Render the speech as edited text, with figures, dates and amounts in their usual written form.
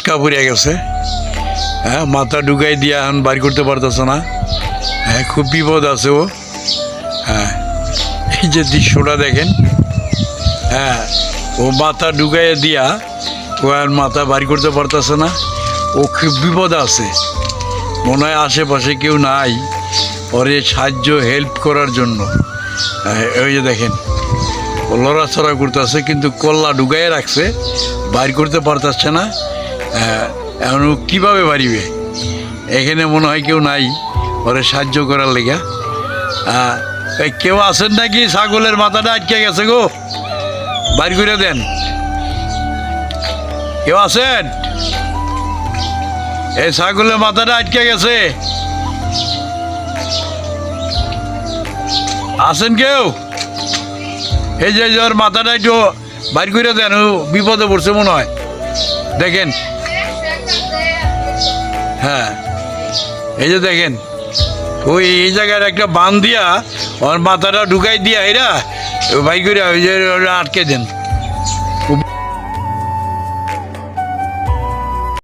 আটকা পড়ে গেছে। হ্যাঁ, মাথা ঢুকাই দিয়ে এখন বাড়ি করতে পারতেছে না। হ্যাঁ, খুব বিপদ আছে ও। হ্যাঁ, এই যে দৃশ্যটা দেখেন। হ্যাঁ, ও মাথা ঢুকাইয়ে দিয়া ও আর মাথা বাড়ি করতে পারতেছে না। ও খুব বিপদ আছে, মনে হয় আশেপাশে কেউ নাই ওরে সাহায্য হেল্প করার জন্য। ওই যে দেখেন, ও লড়াচড়া করতেছে কিন্তু কল্লা ঢুকাইয়ে রাখছে, বাইর করতে পারতেছে না। এখন ও কীভাবে বাড়িবে? এখানে মনে হয় কেউ নাই ওরে সাহায্য করার লেগা। কেউ আছেন নাকি? ছাগলের মাথাটা আটকে গেছে গো, বাইর করে দেন। কেউ আছেন? এই ছাগলের মাথাটা আটকে গেছে, আছেন কেউ? এই যে ওর মাথাটা একটু বাইর করে দেন, ও বিপদে পড়ছে মনে হয়। দেখেন, হ্যাঁ, এই যে দেখেন, ওই এই জায়গার একটা বান দিয়া ওর মাথাটা ঢুকাই দিয়া এরা বাইর করে ওই যে আটকে দেন।